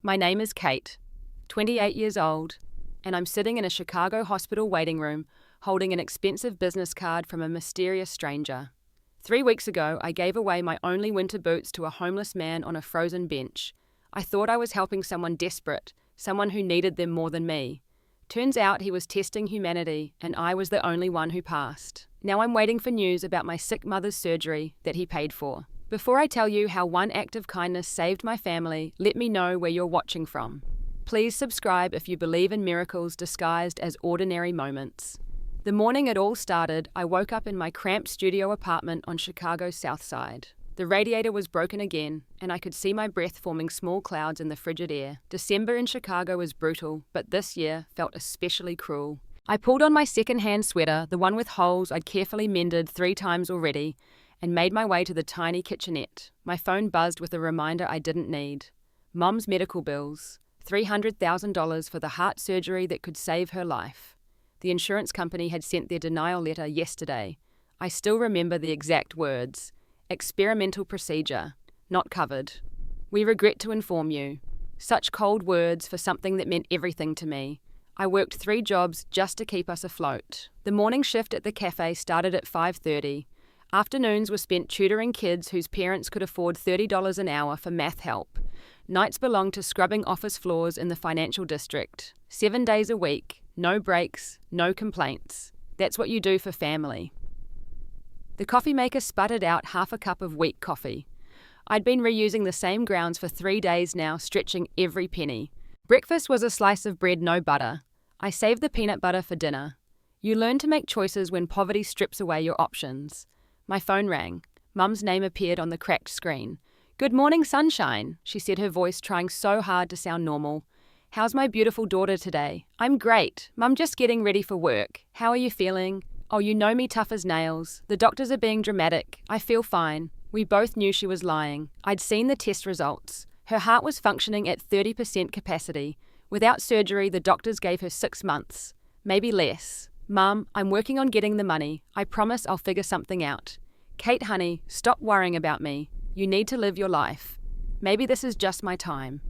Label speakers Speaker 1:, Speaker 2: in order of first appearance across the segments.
Speaker 1: My name is Kate, 28 years old, and I'm sitting in a Chicago hospital waiting room holding an expensive business card from a mysterious stranger. 3 weeks ago, I gave away my only winter boots to a homeless man on a frozen bench. I thought I was helping someone desperate, someone who needed them more than me. Turns out he was testing humanity, and I was the only one who passed. Now I'm waiting for news about my sick mother's surgery that he paid for. Before I tell you how one act of kindness saved my family, let me know where you're watching from. Please subscribe if you believe in miracles disguised as ordinary moments. The morning it all started, I woke up in my cramped studio apartment on Chicago's South Side. The radiator was broken again, and I could see my breath forming small clouds in the frigid air. December in Chicago was brutal, but this year felt especially cruel. I pulled on my second-hand sweater, the one with holes I'd carefully mended 3 times already, and made my way to the tiny kitchenette. My phone buzzed with a reminder I didn't need. Mom's medical bills, $300,000 for the heart surgery that could save her life. The insurance company had sent their denial letter yesterday. I still remember the exact words. Experimental procedure, not covered. We regret to inform you. Such cold words for something that meant everything to me. I worked 3 jobs just to keep us afloat. The morning shift at the cafe started at 5:30. Afternoons were spent tutoring kids whose parents could afford $30 an hour for math help. Nights belonged to scrubbing office floors in the financial district. 7 days a week, no breaks, no complaints. That's what you do for family. The coffee maker sputtered out half a cup of weak coffee. I'd been reusing the same grounds for 3 days now, stretching every penny. Breakfast was a slice of bread, no butter. I saved the peanut butter for dinner. You learn to make choices when poverty strips away your options. My phone rang. Mum's name appeared on the cracked screen. "Good morning, sunshine," she said, her voice trying so hard to sound normal. "How's my beautiful daughter today?" "I'm great. Mum, just getting ready for work. How are you feeling?" "Oh, you know me tough as nails. The doctors are being dramatic. I feel fine." We both knew she was lying. I'd seen the test results. Her heart was functioning at 30% capacity. Without surgery, the doctors gave her 6 months. Maybe less. "Mum, I'm working on getting the money. I promise I'll figure something out." "Kate, honey, stop worrying about me. You need to live your life. Maybe this is just my time."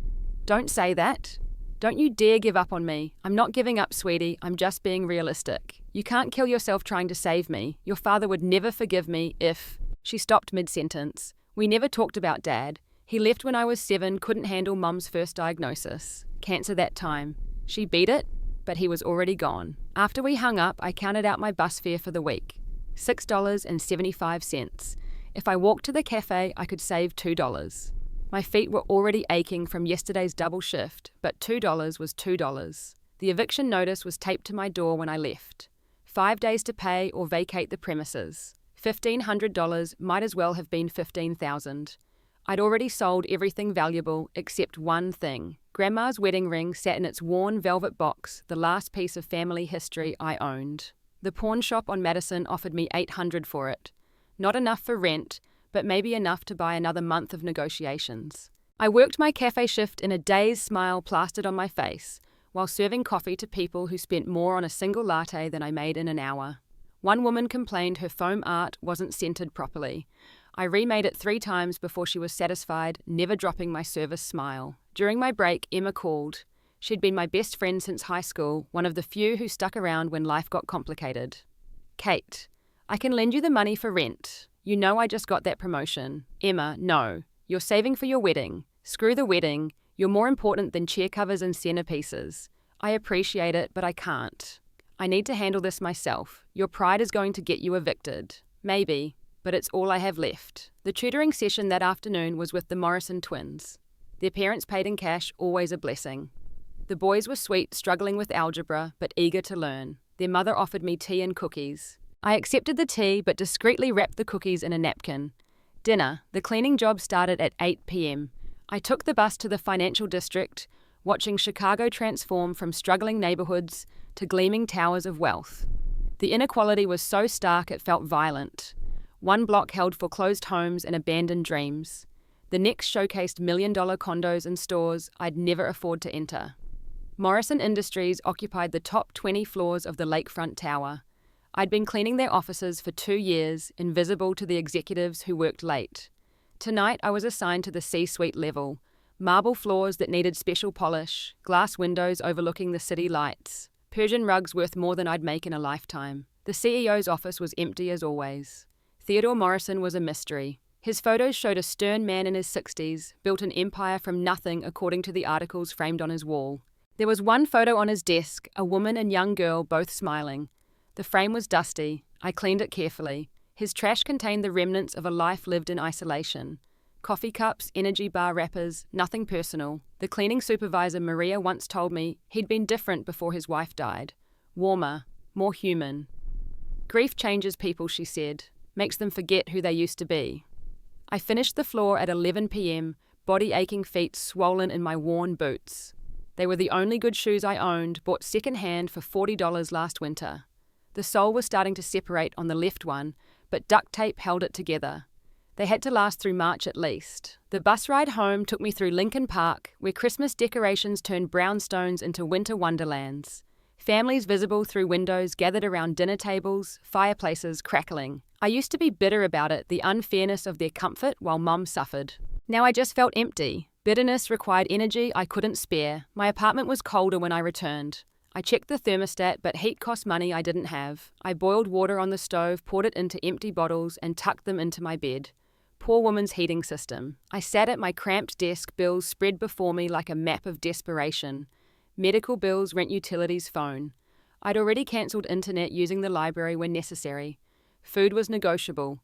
Speaker 1: "Don't say that. Don't you dare give up on me. I'm not giving up, sweetie. I'm just being realistic. You can't kill yourself trying to save me. Your father would never forgive me if..." She stopped mid-sentence. "We never talked about Dad. He left when I was 7, couldn't handle Mum's first diagnosis. Cancer that time. She beat it, but he was already gone." After we hung up, I counted out my bus fare for the week. $6.75. If I walked to the cafe, I could save $2. My feet were already aching from yesterday's double shift, but $2 was $2. The eviction notice was taped to my door when I left. 5 days to pay or vacate the premises. $1,500 might as well have been $15,000. I'd already sold everything valuable except one thing. Grandma's wedding ring sat in its worn velvet box, the last piece of family history I owned. The pawn shop on Madison offered me $800 for it. Not enough for rent, but maybe enough to buy another month of negotiations. I worked my cafe shift in a dazed smile plastered on my face, while serving coffee to people who spent more on a single latte than I made in an hour. One woman complained her foam art wasn't scented properly. I remade it 3 times before she was satisfied, never dropping my service smile. During my break, Emma called. She'd been my best friend since high school, one of the few who stuck around when life got complicated. "Kate, I can lend you the money for rent. You know I just got that promotion." "Emma, no. You're saving for your wedding. Screw the wedding. You're more important than chair covers and centerpieces. I appreciate it, but I can't. I need to handle this myself. Your pride is going to get you evicted." "Maybe, but it's all I have left." The tutoring session that afternoon was with the Morrison twins. Their parents paid in cash, always a blessing. The boys were sweet, struggling with algebra, but eager to learn. Their mother offered me tea and cookies. I accepted the tea, but discreetly wrapped the cookies in a napkin. Dinner. The cleaning job started at 8 p.m. I took the bus to the financial district, watching Chicago transform from struggling neighborhoods to gleaming towers of wealth. The inequality was so stark it felt violent. One block held foreclosed homes and abandoned dreams. The next showcased million-dollar condos and stores I'd never afford to enter. Morrison Industries occupied the top 20 floors of the lakefront tower. I'd been cleaning their offices for 2 years, invisible to the executives who worked late. Tonight I was assigned to the C-suite level. Marble floors that needed special polish, glass windows overlooking the city lights, Persian rugs worth more than I'd make in a lifetime. The CEO's office was empty as always. Theodore Morrison was a mystery. His photos showed a stern man in his 60s, built an empire from nothing according to the articles framed on his wall. There was one photo on his desk, a woman and young girl both smiling. The frame was dusty. I cleaned it carefully. His trash contained the remnants of a life lived in isolation. Coffee cups, energy bar wrappers, nothing personal. The cleaning supervisor Maria once told me he'd been different before his wife died. Warmer, more human. Grief changes people, she said, makes them forget who they used to be. I finished the floor at 11 p.m., body-aching feet swollen in my worn boots. They were the only good shoes I owned, bought second-hand for $40 last winter. The sole was starting to separate on the left one, but duct tape held it together. They had to last through March at least. The bus ride home took me through Lincoln Park, where Christmas decorations turned brownstones into winter wonderlands. Families visible through windows gathered around dinner tables, fireplaces crackling. I used to be bitter about it, the unfairness of their comfort while Mum suffered. Now I just felt empty. Bitterness required energy I couldn't spare. My apartment was colder when I returned. I checked the thermostat, but heat cost money I didn't have. I boiled water on the stove, poured it into empty bottles, and tucked them into my bed. Poor woman's heating system. I sat at my cramped desk, bills spread before me like a map of desperation. Medical bills, rent, utilities, phone. I'd already cancelled internet using the library when necessary. Food was negotiable.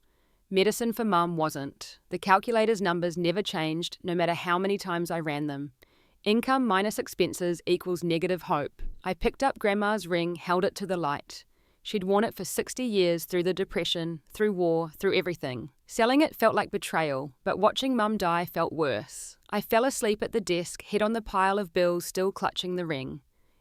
Speaker 1: Medicine for Mum wasn't. The calculator's numbers never changed, no matter how many times I ran them. Income minus expenses equals negative hope. I picked up Grandma's ring, held it to the light. She'd worn it for 60 years through the Depression, through war, through everything. Selling it felt like betrayal, but watching Mum die felt worse. I fell asleep at the desk, head on the pile of bills still clutching the ring.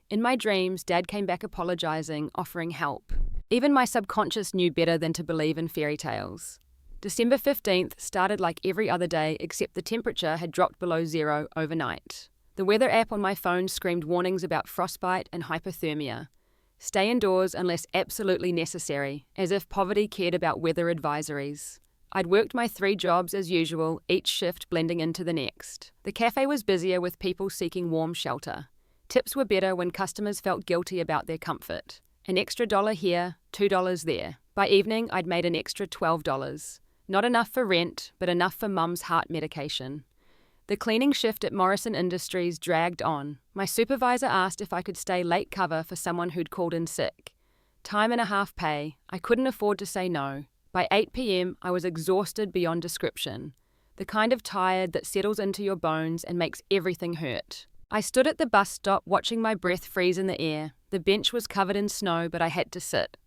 Speaker 1: In my dreams, Dad came back apologising, offering help. Even my subconscious knew better than to believe in fairy tales. December 15th started like every other day, except the temperature had dropped below zero overnight. The weather app on my phone screamed warnings about frostbite and hypothermia. Stay indoors unless absolutely necessary, as if poverty cared about weather advisories. I'd worked my 3 jobs as usual, each shift blending into the next. The cafe was busier with people seeking warm shelter. Tips were better when customers felt guilty about their comfort. An extra $1 here, $2 there. By evening, I'd made an extra $12. Not enough for rent, but enough for Mum's heart medication. The cleaning shift at Morrison Industries dragged on. My supervisor asked if I could stay late cover for someone who'd called in sick. Time and a half pay. I couldn't afford to say no. By 8 p.m, I was exhausted beyond description. The kind of tired that settles into your bones and makes everything hurt. I stood at the bus stop watching my breath freeze in the air. The bench was covered in snow, but I had to sit.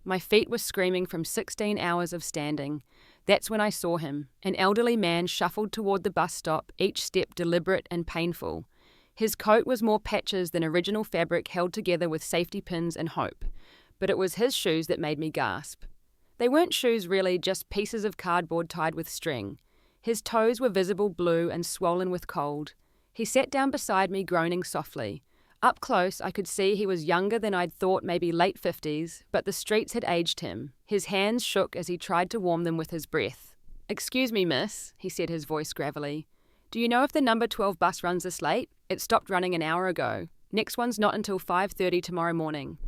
Speaker 1: My feet were screaming from 16 hours of standing. That's when I saw him. An elderly man shuffled toward the bus stop, each step deliberate and painful. His coat was more patches than original fabric held together with safety pins and hope. But it was his shoes that made me gasp. They weren't shoes really, just pieces of cardboard tied with string. His toes were visible blue and swollen with cold. He sat down beside me, groaning softly. Up close, I could see he was younger than I'd thought, maybe late 50s, but the streets had aged him. His hands shook as he tried to warm them with his breath. "Excuse me, miss," he said, his voice gravelly. "Do you know if the number 12 bus runs this late? It stopped running an hour ago. Next one's not until 5:30 tomorrow morning."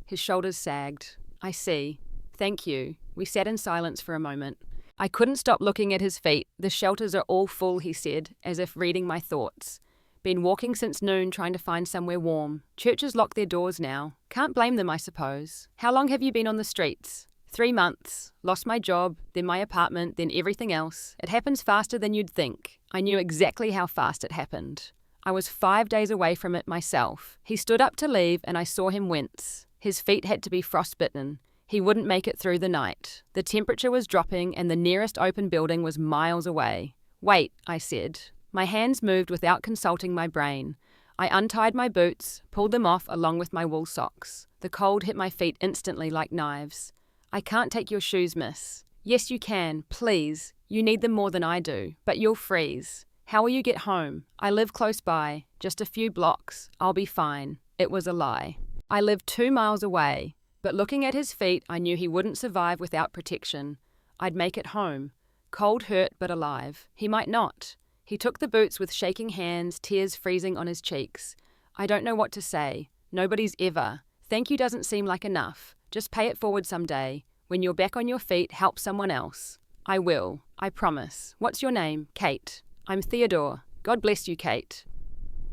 Speaker 1: His shoulders sagged. "I see. Thank you." We sat in silence for a moment. I couldn't stop looking at his feet. "The shelters are all full," he said, as if reading my thoughts. "Been walking since noon trying to find somewhere warm. Churches lock their doors now. Can't blame them, I suppose. How long have you been on the streets?" 3 months. Lost my job, then my apartment, then everything else. It happens faster than you'd think. I knew exactly how fast it happened. I was 5 days away from it myself. He stood up to leave and I saw him wince. His feet had to be frostbitten. He wouldn't make it through the night. The temperature was dropping and the nearest open building was miles away. "Wait," I said. My hands moved without consulting my brain. I untied my boots, pulled them off along with my wool socks. The cold hit my feet instantly like knives. "I can't take your shoes, miss." "Yes, you can, please. You need them more than I do, but you'll freeze." "How will you get home?" "I live close by, just a few blocks. I'll be fine." It was a lie. I lived 2 miles away, but looking at his feet, I knew he wouldn't survive without protection. I'd make it home. Cold hurt, but alive. He might not. He took the boots with shaking hands, tears freezing on his cheeks. I don't know what to say. Nobody's ever. Thank you doesn't seem like enough. Just pay it forward someday. When you're back on your feet, help someone else. I will. I promise. What's your name? Kate. I'm Theodore. God bless you, Kate.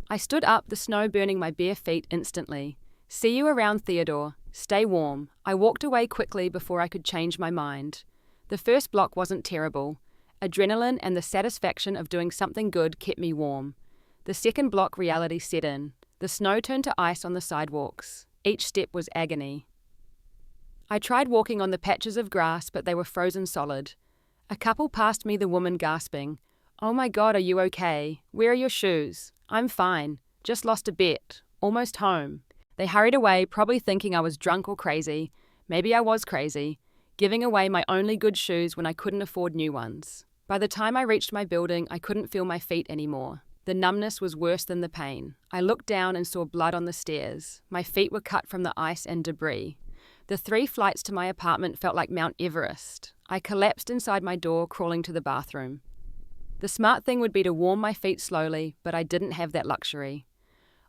Speaker 1: I stood up, the snow burning my bare feet instantly. See you around, Theodore. Stay warm. I walked away quickly before I could change my mind. The first block wasn't terrible. Adrenaline and the satisfaction of doing something good kept me warm. The second block, reality set in. The snow turned to ice on the sidewalks. Each step was agony. I tried walking on the patches of grass, but they were frozen solid. A couple passed me, the woman gasping. Oh my God, are you okay? Where are your shoes? I'm fine. Just lost a bet. Almost home. They hurried away, probably thinking I was drunk or crazy. Maybe I was crazy, giving away my only good shoes when I couldn't afford new ones. By the time I reached my building, I couldn't feel my feet anymore. The numbness was worse than the pain. I looked down and saw blood on the stairs. My feet were cut from the ice and debris. The 3 flights to my apartment felt like Mount Everest. I collapsed inside my door, crawling to the bathroom. The smart thing would be to warm my feet slowly, but I didn't have that luxury.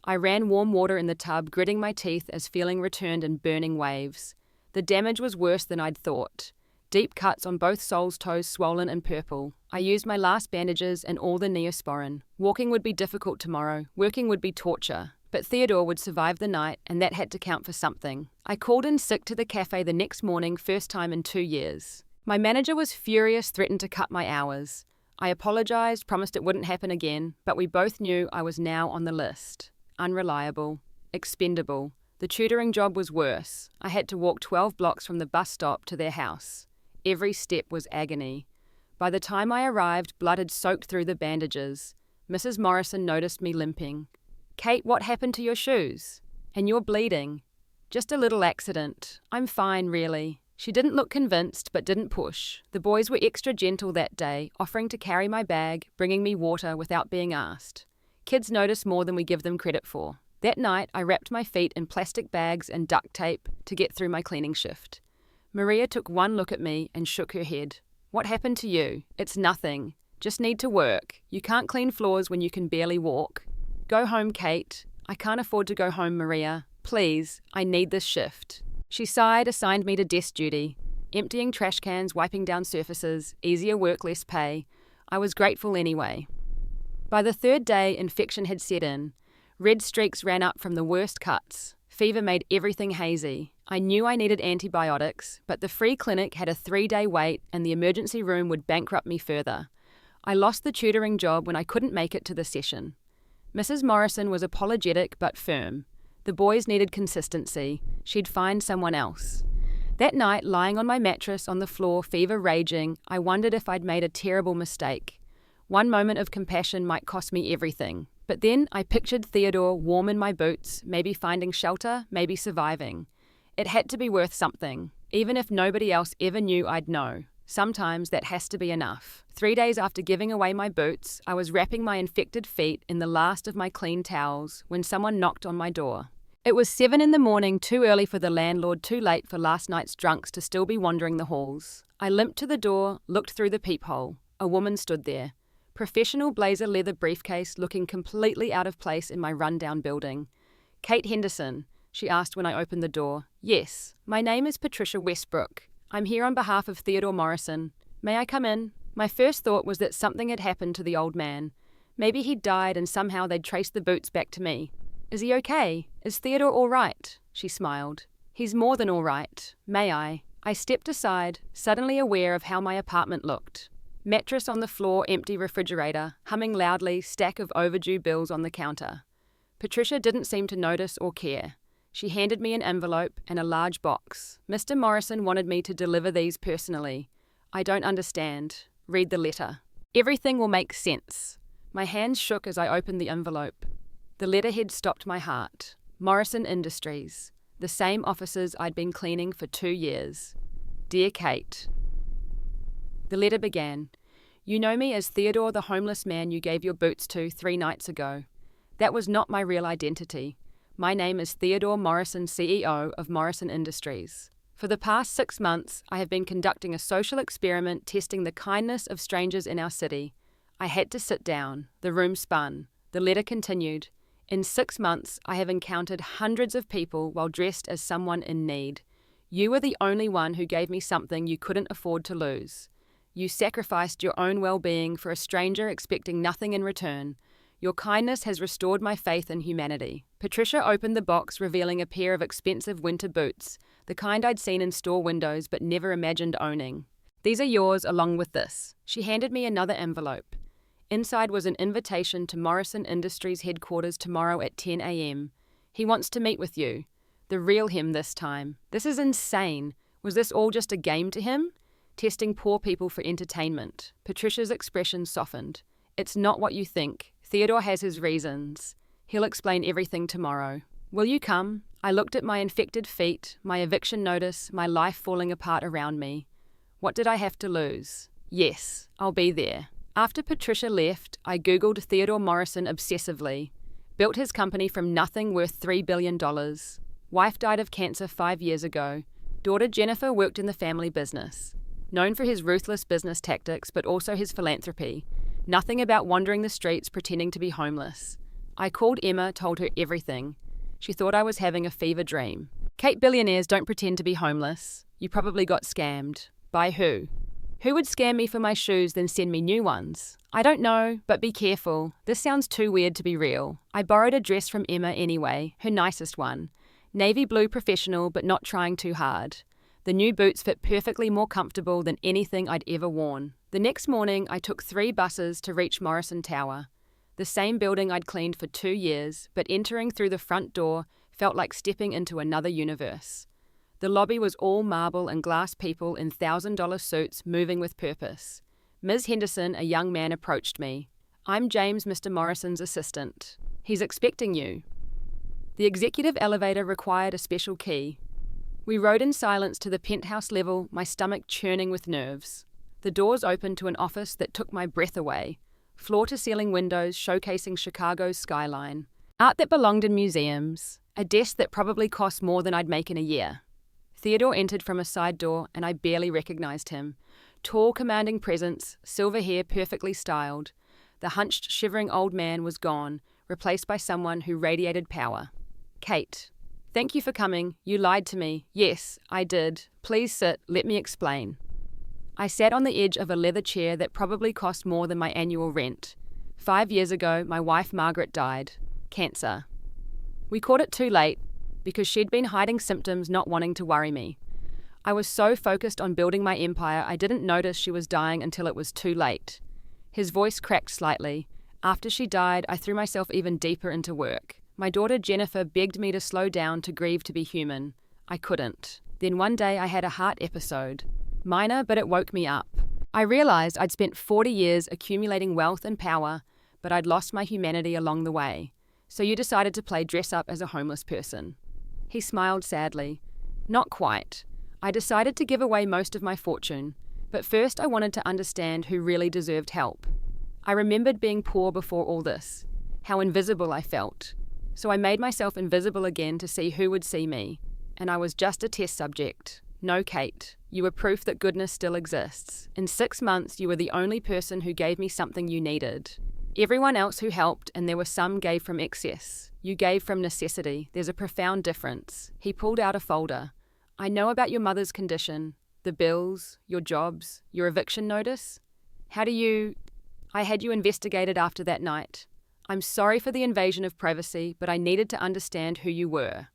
Speaker 1: I ran warm water in the tub, gritting my teeth as feeling returned in burning waves. The damage was worse than I'd thought. Deep cuts on both soles' toes, swollen and purple. I used my last bandages and all the Neosporin. Walking would be difficult tomorrow. Working would be torture. But Theodore would survive the night, and that had to count for something. I called in sick to the cafe the next morning, first time in 2 years. My manager was furious, threatened to cut my hours. I apologized, promised it wouldn't happen again, but we both knew I was now on the list. Unreliable. Expendable. The tutoring job was worse. I had to walk 12 blocks from the bus stop to their house. Every step was agony. By the time I arrived, blood had soaked through the bandages. Mrs. Morrison noticed me limping. Kate, what happened to your shoes? And you're bleeding. Just a little accident. I'm fine, really. She didn't look convinced, but didn't push. The boys were extra gentle that day, offering to carry my bag, bringing me water without being asked. Kids notice more than we give them credit for. That night, I wrapped my feet in plastic bags and duct tape to get through my cleaning shift. Maria took one look at me and shook her head. What happened to you? It's nothing. Just need to work. You can't clean floors when you can barely walk. Go home, Kate. I can't afford to go home, Maria. Please, I need this shift. She sighed, assigned me to desk duty. Emptying trash cans, wiping down surfaces, easier work, less pay. I was grateful anyway. By the 3rd day, infection had set in. Red streaks ran up from the worst cuts. Fever made everything hazy. I knew I needed antibiotics, but the free clinic had a 3-day wait and the emergency room would bankrupt me further. I lost the tutoring job when I couldn't make it to the session. Mrs. Morrison was apologetic but firm. The boys needed consistency. She'd find someone else. That night, lying on my mattress on the floor, fever raging, I wondered if I'd made a terrible mistake. One moment of compassion might cost me everything. But then I pictured Theodore warm in my boots, maybe finding shelter, maybe surviving. It had to be worth something, even if nobody else ever knew I'd know. Sometimes that has to be enough. 3 days after giving away my boots, I was wrapping my infected feet in the last of my clean towels when someone knocked on my door. It was 7 a.m, too early for the landlord, too late for last night's drunks to still be wandering the halls. I limped to the door, looked through the peephole. A woman stood there. Professional blazer leather briefcase looking completely out of place in my rundown building. Kate Henderson, she asked when I opened the door. Yes, my name is Patricia Westbrook. I'm here on behalf of Theodore Morrison. May I come in? My first thought was that something had happened to the old man. Maybe he'd died and somehow they'd traced the boots back to me. Is he okay? Is Theodore all right? She smiled. He's more than all right. May I? I stepped aside, suddenly aware of how my apartment looked. Mattress on the floor, empty refrigerator, humming loudly, stack of overdue bills on the counter. Patricia didn't seem to notice or care. She handed me an envelope and a large box. Mr. Morrison wanted me to deliver these personally. I don't understand. Read the letter. Everything will make sense. My hands shook as I opened the envelope. The letterhead stopped my heart. Morrison Industries. The same offices I'd been cleaning for 2 years. Dear Kate. The letter began. You know me as Theodore, the homeless man you gave your boots to 3 nights ago. That was not my real identity. My name is Theodore Morrison, CEO of Morrison Industries. For the past 6 months, I have been conducting a social experiment testing the kindness of strangers in our city. I had to sit down. The room spun. The letter continued. In 6 months, I have encountered hundreds of people while dressed as someone in need. You were the only one who gave me something you couldn't afford to lose. You sacrificed your own well-being for a stranger expecting nothing in return. Your kindness has restored my faith in humanity. Patricia opened the box, revealing a pair of expensive winter boots, the kind I'd seen in store windows but never imagined owning. These are yours along with this. She handed me another envelope. Inside was an invitation to Morrison Industries headquarters tomorrow at 10 a.m. He wants to meet with you. The real him this time. This is insane. Was this all just a game to him? Testing poor people for entertainment. Patricia's expression softened. It's not what you think. Theodore has his reasons. He'll explain everything tomorrow. Will you come? I looked at my infected feet, my eviction notice, my life falling apart around me. What did I have to lose? Yes, I'll be there. After Patricia left, I Googled Theodore Morrison obsessively. Built his company from nothing, worth $3 billion. Wife died of cancer 5 years ago. Daughter Jennifer worked in the family business. Known for his ruthless business tactics, but also his philanthropy. Nothing about wandering the streets pretending to be homeless. I called Emma, told her everything. She thought I was having a fever dream. Kate, billionaires don't pretend to be homeless. You probably got scammed. By who? Who would scam me for my shoes then send me new ones? I don't know, but be careful. This sounds too weird to be real. I borrowed a dress from Emma anyway, her nicest one. Navy blue professional, but not trying too hard. The new boots fit perfectly, more comfortable than anything I'd ever worn. The next morning, I took 3 buses to reach Morrison Tower. The same building I'd cleaned for 2 years, but entering through the front door felt like stepping into another universe. The lobby was all marble and glass people in $1,000 suits moving with purpose. Ms. Henderson, a young man, approached me. I'm James, Mr. Morrison's assistant. He's expecting you. The executive elevator required a special key. We rode in silence to the penthouse level, my stomach churning with nerves. The doors opened to an office that took my breath away. Floor-to-ceiling windows showcasing Chicago's skyline. Art that belonged in museums. A desk that probably cost more than I'd make in a year. Theodore entered from a side door, and I barely recognized him. Tall, commanding presence, silver hair perfectly styled. The hunched, shivering old man was gone, replaced by someone who radiated power. Kate. Thank you for coming. You lied to me. Yes, I did. Please sit. Let me explain. I sat on the edge of a leather chair that probably cost more than my annual rent. 5 years ago, my wife Margaret died. Cancer. We caught it too late, because she'd been hiding symptoms, not wanting to worry me. I was so focused on building my empire, I didn't notice she was dying until it was too late. His voice cracked slightly. After she died, I threw myself even deeper into work. My daughter Jennifer begged me to slow down, to grieve, to be human. I couldn't. Then one day I had a heart episode. Minor, but it woke me up. I realized I'd spent 40 years accumulating wealth and power, but I'd lost my humanity along the way. So you decided to play dress up as a homeless person. He smiled sadly. Not quite. I decided to give away most of my fortune, but first I wanted to understand who really deserved help. I remembered being poor before all this, how invisible I felt. So I made myself invisible again to see who would see me, and I was just a test subject. No, Kate, you were proof that goodness still exists. In 6 months, you were the only person who gave me something you needed. Everyone else who helped, and there were some, gave from excess. You gave from necessity. There's a profound difference. He pulled out a folder. I know about your mother's condition, the bills, your jobs, your eviction notice. I had you investigated after that night. I'm sorry for the invasion of privacy, but I needed to understand who you were.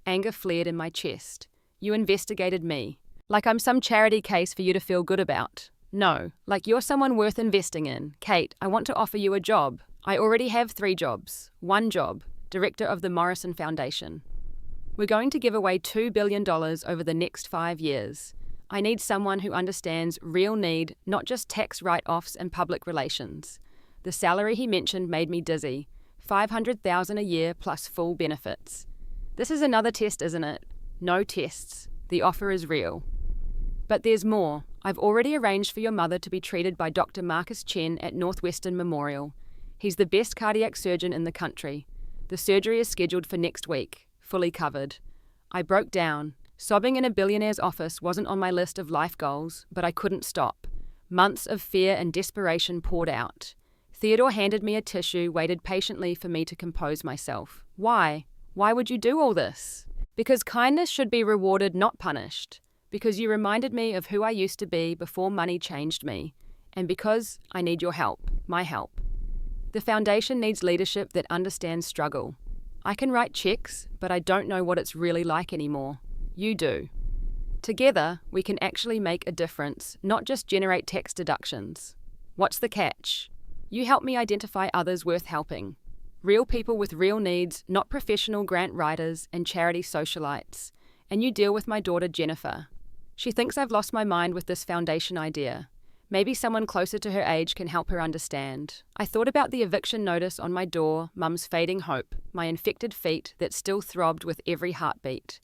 Speaker 1: Anger flared in my chest. You investigated me. Like I'm some charity case for you to feel good about. No, like you're someone worth investing in. Kate, I want to offer you a job. I already have 3 jobs. 1 job, director of the Morrison Foundation. We're going to give away $2 billion over the next 5 years. I need someone who understands real need, not just tax write-offs and public relations. The salary he mentioned made me dizzy. $500,000 a year plus full benefits. This is another test, isn't it? No tests. The offer is real. But there's more. I've already arranged for your mother to be treated by Dr. Marcus Chen at Northwestern Memorial. He's the best cardiac surgeon in the country. The surgery is scheduled for next week, fully covered. I broke down. Sobbing in a billionaire's office wasn't on my list of life goals, but I couldn't stop. Months of fear and desperation poured out. Theodore handed me a tissue, waited patiently for me to compose myself. Why? Why would you do all this? Because kindness should be rewarded, not punished. Because you reminded me of who I used to be before money changed me. And because I need your help, my help. The foundation needs leadership that understands struggle. I can write checks, but I don't know what it's really like anymore. You do. Together, we can actually make a difference, not just generate tax deductions. What's the catch? You help me identify others worth helping. Real people with real needs, not professional grant writers and charity socialites. And you deal with my daughter Jennifer. She thinks I've lost my mind with this foundation idea. Maybe someone closer to her age can help her understand. I thought about the eviction notice on my door, Mum's fading hope, my infected feet that still throbbed with every heartbeat.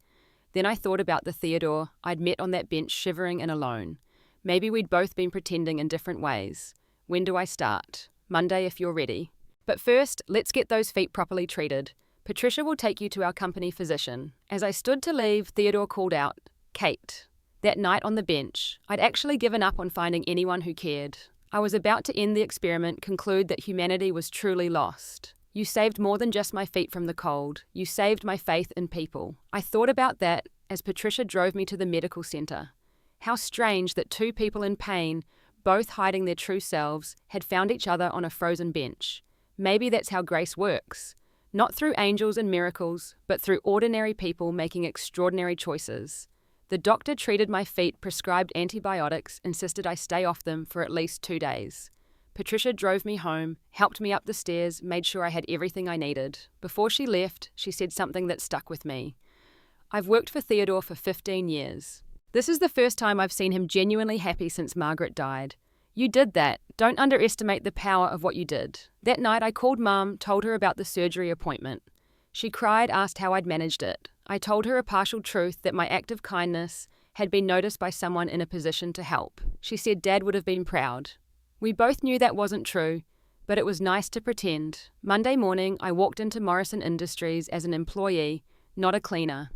Speaker 1: Then I thought about the Theodore I'd met on that bench shivering and alone. Maybe we'd both been pretending in different ways. When do I start? Monday if you're ready. But first, let's get those feet properly treated. Patricia will take you to our company physician. As I stood to leave, Theodore called out, "Kate." That night on the bench, I'd actually given up on finding anyone who cared. I was about to end the experiment, conclude that humanity was truly lost. You saved more than just my feet from the cold. You saved my faith in people. I thought about that as Patricia drove me to the medical centre. How strange that two people in pain, both hiding their true selves, had found each other on a frozen bench. Maybe that's how grace works. Not through angels and miracles, but through ordinary people making extraordinary choices. The doctor treated my feet, prescribed antibiotics, insisted I stay off them for at least 2 days. Patricia drove me home, helped me up the stairs, made sure I had everything I needed. Before she left, she said something that stuck with me. I've worked for Theodore for 15 years. This is the first time I've seen him genuinely happy since Margaret died. You did that. Don't underestimate the power of what you did. That night I called Mum, told her about the surgery appointment. She cried, asked how I'd managed it. I told her a partial truth, that my act of kindness had been noticed by someone in a position to help. She said Dad would have been proud. We both knew that wasn't true, but it was nice to pretend. Monday morning, I walked into Morrison Industries as an employee, not a cleaner.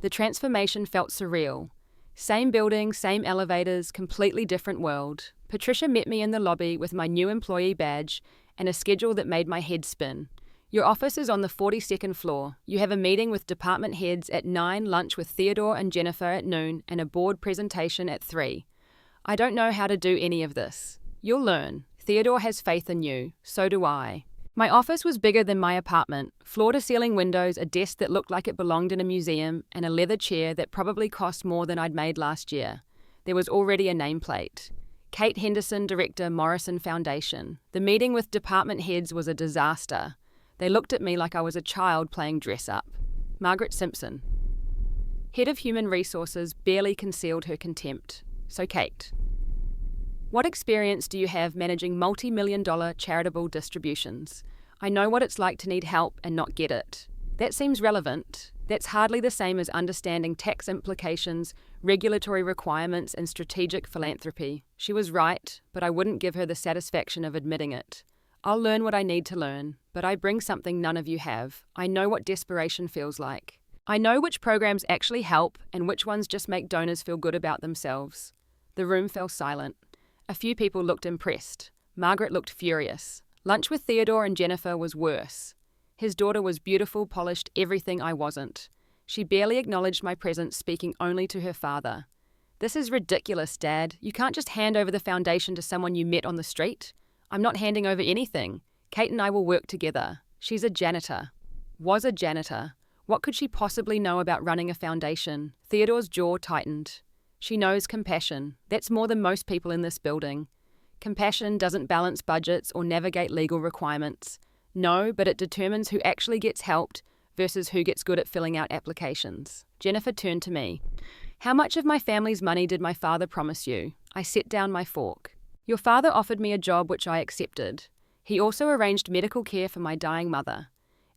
Speaker 1: The transformation felt surreal. Same building, same elevators, completely different world. Patricia met me in the lobby with my new employee badge and a schedule that made my head spin. Your office is on the 42nd floor. You have a meeting with department heads at 9, lunch with Theodore and Jennifer at noon, and a board presentation at 3. I don't know how to do any of this. You'll learn. Theodore has faith in you. So do I. My office was bigger than my apartment. Floor-to-ceiling windows, a desk that looked like it belonged in a museum, and a leather chair that probably cost more than I'd made last year. There was already a nameplate. Kate Henderson, Director, Morrison Foundation. The meeting with department heads was a disaster. They looked at me like I was a child playing dress-up. Margaret Simpson, Head of Human Resources, barely concealed her contempt. So Kate, what experience do you have managing multi-million-dollar charitable distributions? I know what it's like to need help and not get it. That seems relevant. That's hardly the same as understanding tax implications, regulatory requirements, and strategic philanthropy. She was right, but I wouldn't give her the satisfaction of admitting it. I'll learn what I need to learn, but I bring something none of you have. I know what desperation feels like. I know which programs actually help and which ones just make donors feel good about themselves. The room fell silent. A few people looked impressed. Margaret looked furious. Lunch with Theodore and Jennifer was worse. His daughter was beautiful, polished, everything I wasn't. She barely acknowledged my presence, speaking only to her father. This is ridiculous, Dad. You can't just hand over the foundation to someone you met on the street. I'm not handing over anything. Kate and I will work together. She's a janitor. Was a janitor. What could she possibly know about running a foundation? Theodore's jaw tightened. She knows compassion. That's more than most people in this building. Compassion doesn't balance budgets or navigate legal requirements. No, but it determines who actually gets helped versus who gets good at filling out applications. Jennifer turned to me. How much of my family's money did my father promise you? I set down my fork. Your father offered me a job which I accepted. He also arranged medical care for my dying mother.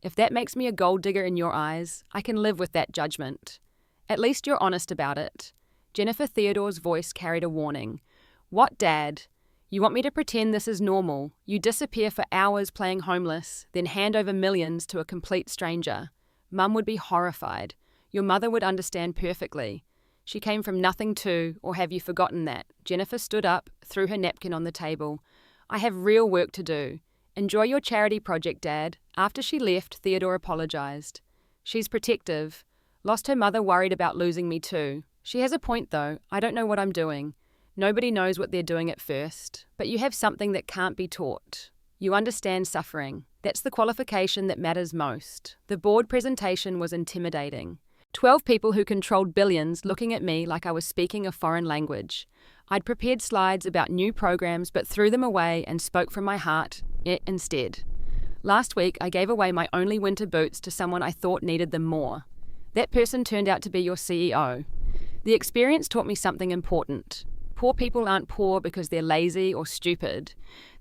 Speaker 1: If that makes me a gold digger in your eyes, I can live with that judgment. At least you're honest about it. Jennifer Theodore's voice carried a warning. What, Dad? You want me to pretend this is normal? You disappear for hours playing homeless, then hand over millions to a complete stranger. Mum would be horrified. Your mother would understand perfectly. She came from nothing too, or have you forgotten that? Jennifer stood up, threw her napkin on the table. I have real work to do. Enjoy your charity project, Dad. After she left, Theodore apologized. She's protective. Lost her mother worried about losing me too. She has a point though. I don't know what I'm doing. Nobody knows what they're doing at first. But you have something that can't be taught. You understand suffering. That's the qualification that matters most. The board presentation was intimidating. 12 people who controlled billions looking at me like I was speaking a foreign language. I'd prepared slides about new programs but threw them away and spoke from my heart instead. Last week, I gave away my only winter boots to someone I thought needed them more. That person turned out to be your CEO. The experience taught me something important. Poor people aren't poor because they're lazy or stupid.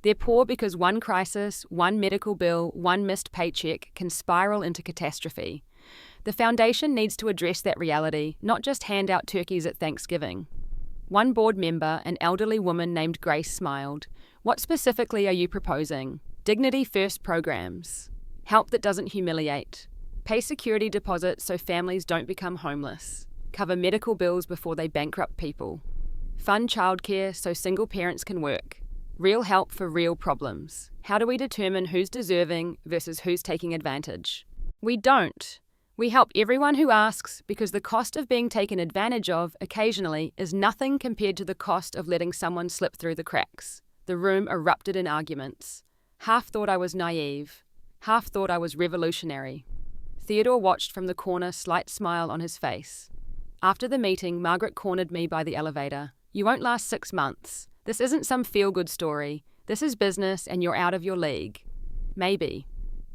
Speaker 1: They're poor because one crisis, one medical bill, one missed paycheck can spiral into catastrophe. The foundation needs to address that reality, not just hand out turkeys at Thanksgiving. One board member, an elderly woman named Grace, smiled. What specifically are you proposing? Dignity first programs. Help that doesn't humiliate. Pay security deposits so families don't become homeless. Cover medical bills before they bankrupt people. Fund childcare so single parents can work. Real help for real problems. How do we determine who's deserving versus who's taking advantage? We don't. We help everyone who asks because the cost of being taken advantage of occasionally is nothing compared to the cost of letting someone slip through the cracks. The room erupted in arguments. Half thought I was naive. Half thought I was revolutionary. Theodore watched from the corner, slight smile on his face. After the meeting, Margaret cornered me by the elevator. You won't last 6 months. This isn't some feel-good story. This is business and you're out of your league. Maybe.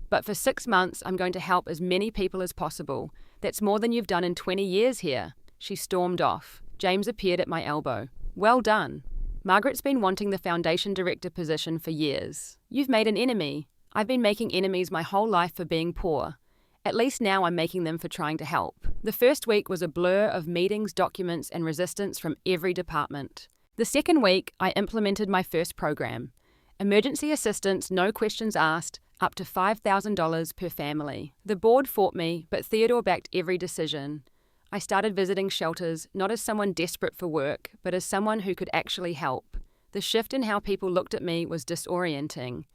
Speaker 1: But for 6 months, I'm going to help as many people as possible. That's more than you've done in 20 years here. She stormed off. James appeared at my elbow. Well done. Margaret's been wanting the foundation director position for years. You've made an enemy. I've been making enemies my whole life for being poor. At least now I'm making them for trying to help. The first week was a blur of meetings, documents, and resistance from every department. The second week, I implemented my first program. Emergency assistance, no questions asked, up to $5,000 per family. The board fought me, but Theodore backed every decision. I started visiting shelters, not as someone desperate for work, but as someone who could actually help. The shift in how people looked at me was disorienting.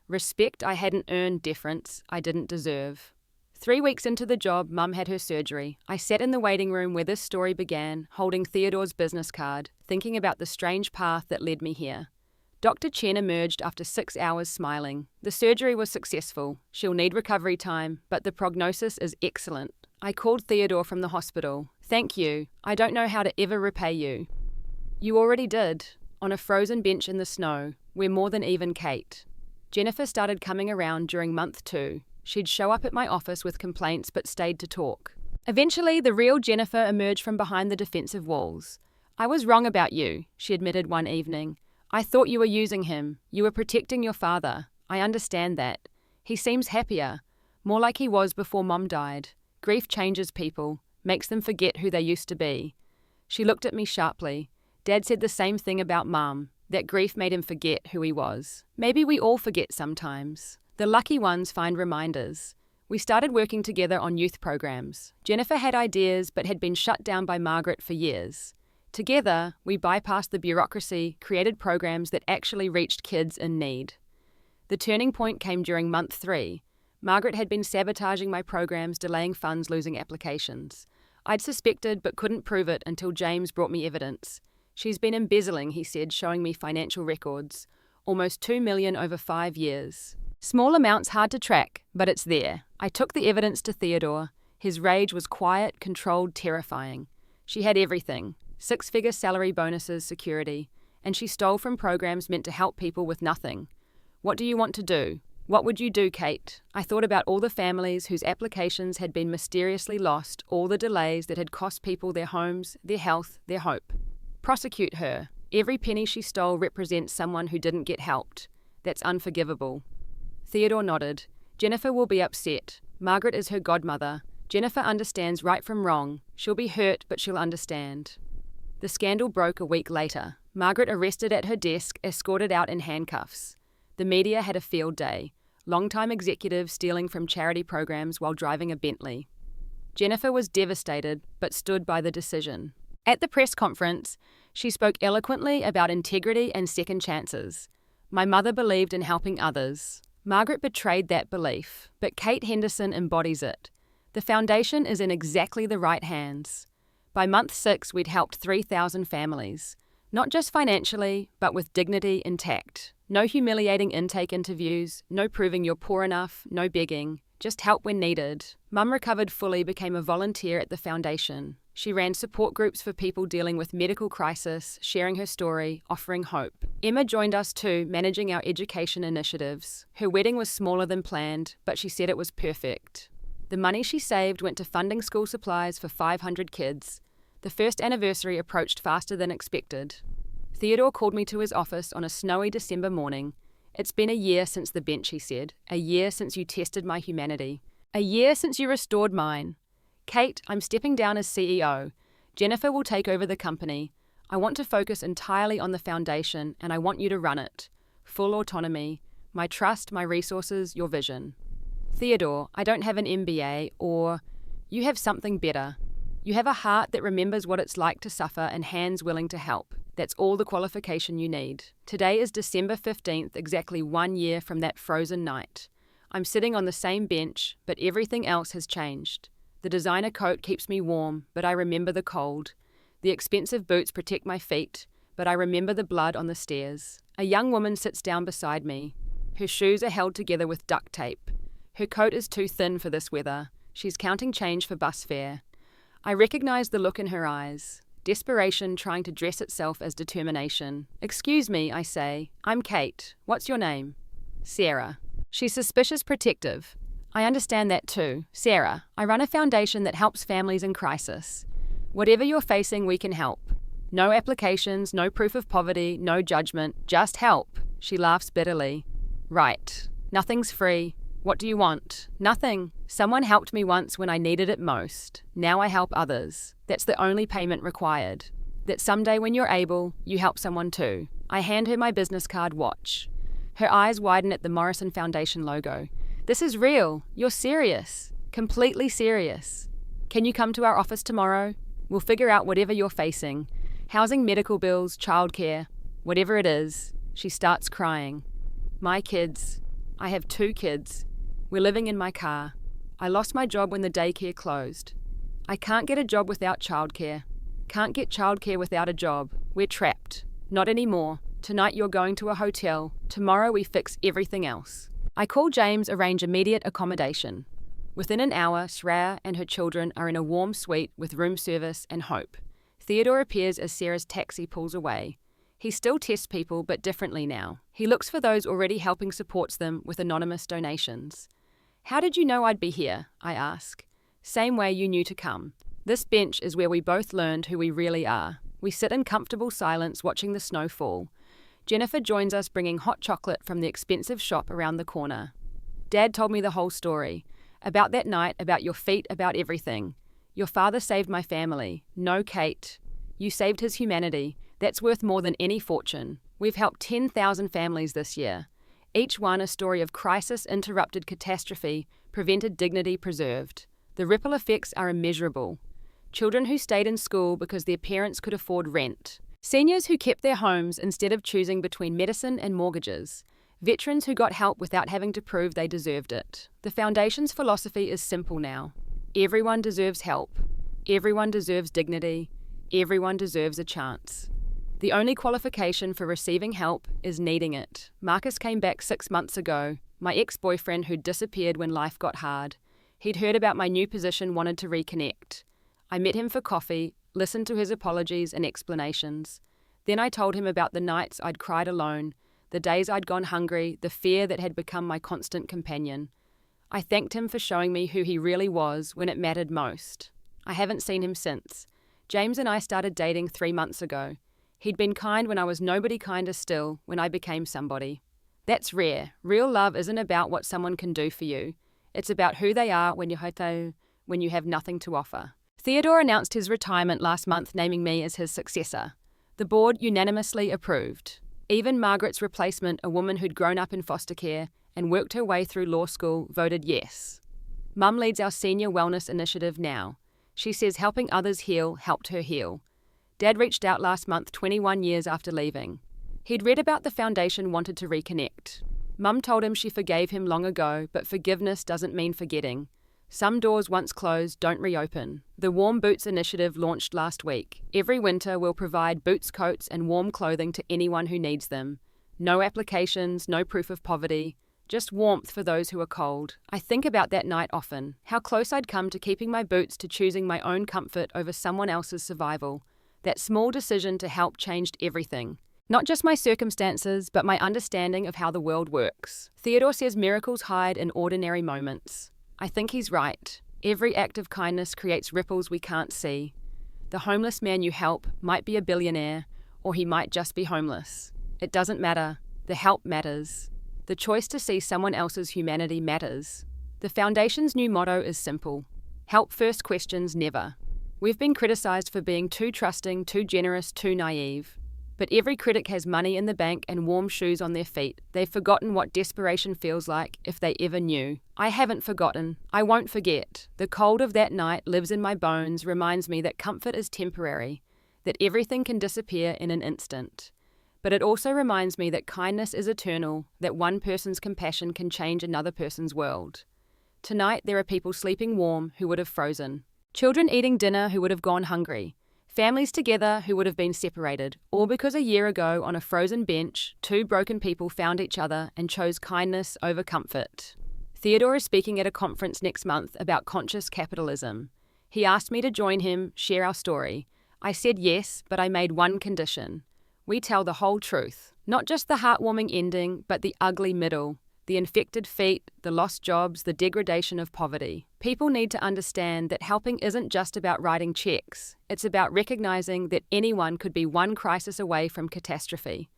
Speaker 1: Respect I hadn't earned, deference I didn't deserve. 3 weeks into the job, Mum had her surgery. I sat in the waiting room where this story began, holding Theodore's business card, thinking about the strange path that led me here. Dr. Chen emerged after 6 hours smiling. The surgery was successful. She'll need recovery time, but the prognosis is excellent. I called Theodore from the hospital. Thank you. I don't know how to ever repay you. You already did. On a frozen bench in the snow. We're more than even, Kate. Jennifer started coming around during month 2. She'd show up at my office with complaints but stayed to talk. Eventually, the real Jennifer emerged from behind the defensive walls. I was wrong about you, she admitted one evening. I thought you were using him. You were protecting your father. I understand that. He seems happier. More like he was before Mom died. Grief changes people, makes them forget who they used to be. She looked at me sharply. Dad said the same thing about Mom, that grief made him forget who he was. Maybe we all forget sometimes. The lucky ones find reminders. We started working together on youth programs. Jennifer had ideas but had been shut down by Margaret for years. Together, we bypassed the bureaucracy, created programs that actually reached kids in need. The turning point came during month 3. Margaret had been sabotaging my programs, delaying funds, losing applications. I'd suspected but couldn't prove it until James brought me evidence. She's been embezzling, he said, showing me financial records. Almost $2 million over 5 years. Small amounts hard to track, but it's there. I took the evidence to Theodore. His rage was quiet, controlled, terrifying. She had everything. 6-figure salary bonuses, security. And she stole from programs meant to help people with nothing. What do you want to do? What would you do, Kate? I thought about all the families whose applications had been mysteriously lost, all the delays that had cost people their homes, their health, their hope. Prosecute her. Every penny she stole represents someone who didn't get helped. That's unforgivable. Theodore nodded. Jennifer will be upset. Margaret is her godmother. Jennifer understands right from wrong. She'll be hurt, but she'll understand. The scandal broke a week later. Margaret arrested at her desk, escorted out in handcuffs. The media had a field day. Longtime executives stealing from charity programs while driving a Bentley. Jennifer was devastated, but stood by the decision. At the press conference, she spoke eloquently about integrity and second chances. My mother believed in helping others. Margaret betrayed that belief, but Kate Henderson embodies it. The foundation is in exactly the right hands. By month 6, we'd helped 3,000 families. Not just financially, but with dignity intact. No humiliating intake interviews, no proving you're poor enough, no begging, just help when needed. Mum recovered fully, became a volunteer at the foundation. She ran support groups for people dealing with medical crisis, sharing her story, offering hope. Emma joined us too, managing our education initiatives. Her wedding was smaller than planned, but she said it was perfect. The money she saved went to funding school supplies for 500 kids. The first anniversary approached faster than expected. Theodore called me to his office on a snowy December morning. "It's been a year since the bench," he said. "A year since you tested my humanity. A year since you restored mine. Kate, I'm stepping down as CEO. Jennifer will take over the company. I want to focus entirely on the foundation, and I want you to run it. Full autonomy. My trust, my resources, your vision." "Theodore, I don't have an MBA or..." "You have something better. You have a heart that remembers what it's like to suffer and hands willing to help. That's all the qualification you need." Today is December 15th, exactly 1 year from that frozen night. I'm sitting on the same bench, but everything else has changed. The designer coat keeps me warm, but I remember the cold. The expensive boots protect my feet, but I remember the blood on the stairs. A young woman sits down beside me. Her shoes are held together with duct tape. Her coat is too thin for this weather. She's counting change for bus fare. I recognize the look in her eyes. Desperation trying to dress itself as determination. "Excuse me," I say. "I'm Kate. What's your name?" "Sarah." She's suspicious protective. "I understand that too. Sarah, I run a foundation that helps families in crisis. Whatever you're facing, we can help. No applications, no proof of poverty, no judgment, just help." She laughs bitterly. "Right. Nothing's free. What do you want?" "Nothing. Someone helped me once when I needed it most. Now I help others. That's the only payment required. That someday when you're able, you help someone too." I hand her my business card. Watch. Her eyes widen at the Morrison Foundation logo. "This is real. You're serious. Completely serious. Can you come to our office tomorrow? We'll figure out whatever you're facing. Housing, medical bills, childcare, whatever it is." She starts crying. "My kids. I have 2 kids. We're living in my car. I lost my job when the daycare closed. I can't get a job without childcare. Can't get childcare without a job. We're trapped. Not anymore. Tonight you're going to a hotel. Tomorrow we fix everything else." I call James, arrange immediate accommodation. Within an hour, Shreya and her children are in a warm suite with room service and hope. Theodore appears as Sarah's taxi pulls away. He still tests people, but differently now. He looks for those already helping, supports them with anonymous donations. "How did you know I'd be here?" I ask. "Same way you knew to come. This bench is where we both learned who we really are." We sit in comfortable silence watching the snow fall. Jennifer joins us, bringing hot chocolate from the expensive shop around the corner. "Dad told me the whole story. About that night, about your feet, about everything. Your father saved my family. No, Kate. You saved his humanity. That's worth more than any fortune. We've helped 10,000 families this year. Each one a story of crisis, interrupted catastrophe, prevented dignity, preserved. The ripple effects are immeasurable. Children who stayed in school because their parents could afford rent. Seniors who kept their homes instead of choosing between medicine and mortgages. Veterans who got help without having to prove they deserved it. The Foundation's philosophy is simple now. Everyone deserves help. Everyone deserves dignity. Everyone deserves a chance. The only qualification for receiving help is needing it. Marcus came back 6 months ago, my ex-boyfriend who'd disappeared when life got hard. He'd heard about my new position, wanted to reconnect. I met him for coffee, listened to his apologies and explanations. Then I told him about the nights I'd cried alone, the days I'd gone hungry, the fear that had become my constant companion. I thanked him for showing me who he really was when it mattered most. I haven't seen him since. James and I started dating 3 months ago. He'd been kind when I was nobody, kinder still when I became somebody. That's rare. Real love isn't about what someone can do for you. It's about who they are when you have nothing to offer. Theodore announced his retirement last month, naming me as his successor. The board unanimously approved. Even Margaret's replacement, a woman who'd grown up in foster care and worked her way through law school, voted yes. Mum leads our senior wellness initiative now. She says helping others heal helped her heal. Dad reached out last month, 21 years after leaving. He'd read about the foundation, wanted to reconnect. Mum told him she forgave him long ago, but forgiveness doesn't mean forgetting. Some doors once closed don't reopen. The Warm Boots initiative launched last week. Every winter we'll provide boots, coats, and warm clothing to anyone who needs them. No applications, no proof of poverty, just warmth for those who are cold. I think about that night often, how close I'd come to keeping my boots, to choosing my own comfort over someone else's survival. That small decision to help changed everything. Not just my circumstances, but my understanding of how the world works. Theodore says miracles hide in ordinary moments. I think he's right. Every act of kindness creates ripples we can't see. The homeless man you help might be a billionaire, or he might just be homeless. It doesn't matter. The help matters. The choice to see someone else's humanity matters. The Foundation's new motto is simple. Help first, questions never. We've been criticized for being too trusting, too generous, too naive. But every critic has money in the bank and warm shoes on their feet. They've forgotten what desperation feels like, if they ever knew. I haven't forgotten. I won't forget. The cold of that night lives in my bones, reminds me that comfort is temporary, that everything can disappear in an instant. But it also reminds me that kindness is eternal, that one person's compassion can change another person's world. Tonight there are people sleeping warm who would have frozen. Children eating dinner who would have gone hungry. Families together who would have been separated, all because a year ago on a frozen bench, two broken people found each other and chose kindness over comfort. Theodore is speaking at a conference next month about conscious capitalism. He asked me to join him, share our story. I said yes, but I made one condition. We tell the whole truth, not just the heartwarming ending, but the ugly middle. The infected feet, the lost jobs, the degradation of poverty. People need to understand that helping isn't just about writing checks. It's about recognizing that anyone could be one crisis away from catastrophe.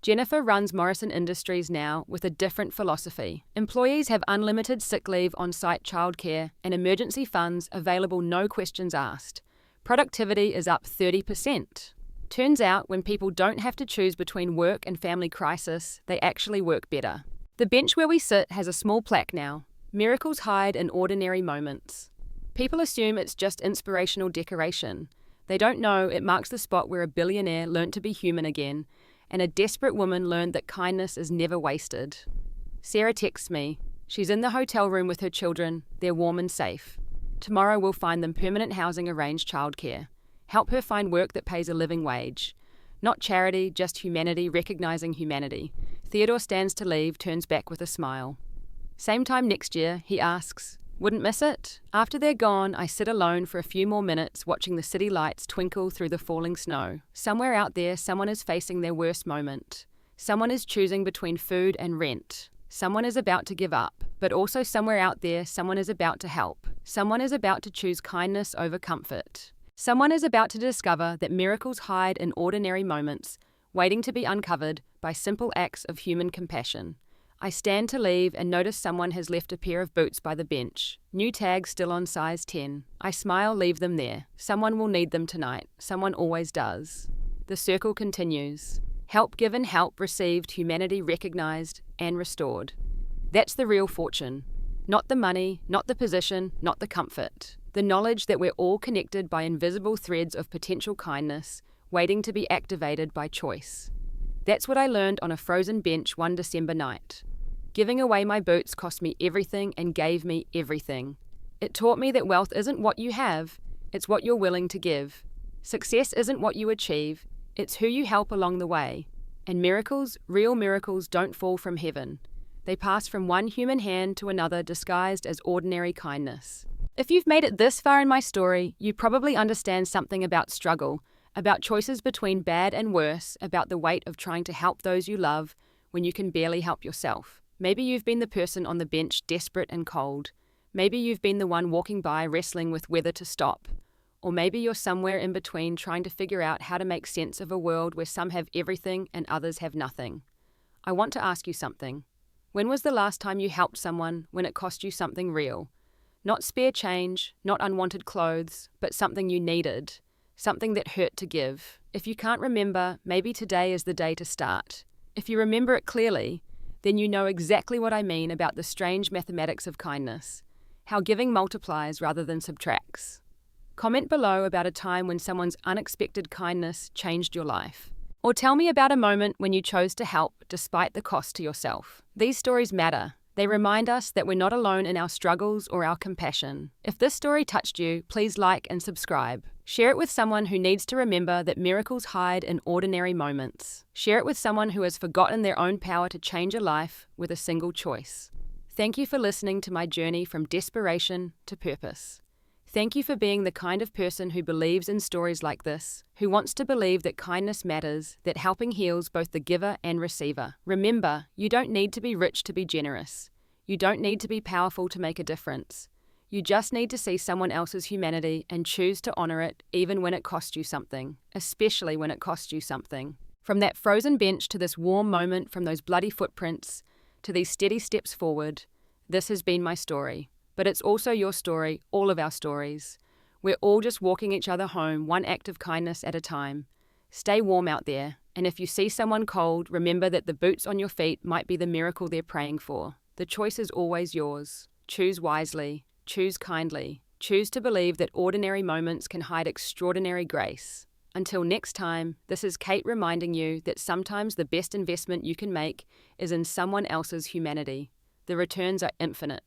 Speaker 1: Jennifer runs Morrison Industries now with a different philosophy. Employees have unlimited sick leave, on-site childcare, and emergency funds available, no questions asked. Productivity is up 30%. Turns out when people don't have to choose between work and family crisis, they actually work better. The bench where we sit has a small plaque now. Miracles hide in ordinary moments. People assume it's just inspirational decoration. They don't know it marks the spot where a billionaire learned to be human again, and a desperate woman learned that kindness is never wasted. Sarah texts me. She's in the hotel room with her children. They're warm and safe. Tomorrow we'll find them permanent housing, arranged childcare. Help her find work that pays a living wage. Not charity, just humanity, recognizing humanity. Theodore stands to leave, turns back with a smile. Same time next year, he asks, "Wouldn't miss it?" After they're gone, I sit alone for a few more minutes watching the city lights twinkle through the falling snow. Somewhere out there, someone is facing their worst moment. Someone is choosing between food and rent. Someone is about to give up. But also somewhere out there, someone is about to help. Someone is about to choose kindness over comfort. Someone is about to discover that miracles hide in ordinary moments, waiting to be uncovered by simple acts of human compassion. I stand to leave and notice someone has left a pair of boots by the bench. New tags still on size 10. I smile, leave them there. Someone will need them tonight. Someone always does. The circle continues. Help given, help received, humanity recognized and restored. That's the real fortune. Not the money, not the position, not the comfort. The knowledge that we're all connected by invisible threads of potential kindness, waiting to be activated by choice. That's what I learned on a frozen bench one December night. Giving away my boots cost me everything and gave me everything. It taught me that wealth isn't what you have, it's what you're willing to give. Success isn't what you achieve, it's who you help along the way. And miracles, real miracles, don't fall from heaven. They pass from one human hand to another disguised as ordinary kindness. If you've made it this far in my story, you probably understand something about struggle, about choices between bad and worse, about the weight of trying to help those you love when you can barely help yourself. Maybe you've been the person on the bench, desperate and cold. Maybe you've been the one walking by wrestling with whether to stop. Or maybe you're somewhere in between trying to figure out how to make sense of a world where some have everything and others have nothing. I want to ask you something. When was the last time you helped someone when it cost you something real? Not spare change, not unwanted clothes, but something you needed, something that hurt to give. If you can't remember, maybe today is the day to start. If you remember it clearly, then you know exactly what I mean about the strange mathematics of kindness, how giving multiplies rather than subtracts. Comment below about a time when someone's unexpected kindness changed your life. Or tell me about a moment when you chose to help despite the cost to yourself. These stories matter. They remind us that we're not alone in our struggles or our compassion. If this story touched you, please like and subscribe. Share it with someone who needs to remember that miracles hide in ordinary moments. Share it with someone who has forgotten their own power to change a life with a single choice. Thank you for listening to my journey from desperation to purpose. Thank you for being the kind of person who believes in stories like this, who wants to believe that kindness matters, that helping heals both the giver and receiver. Remember, you don't need to be rich to be generous. You don't need to be powerful to make a difference. You just need to see someone else's humanity and choose to honor it even when it costs you something, especially when it costs you something. From that frozen bench to this warm moment, from those bloody footprints to these steady steps forward, this has been my story. But it's also your story, all of our stories. We're all just walking each other home, one act of kindness at a time. Stay warm out there, and if you see someone cold, remember that the boots on your feet might be the miracle they're praying for. The choice is always yours. Choose wisely, choose kindly, choose to believe that ordinary moments can hide extraordinary grace. Until next time, this is Kate reminding you that sometimes the best investment you can make is in someone else's humanity. The returns are infinite.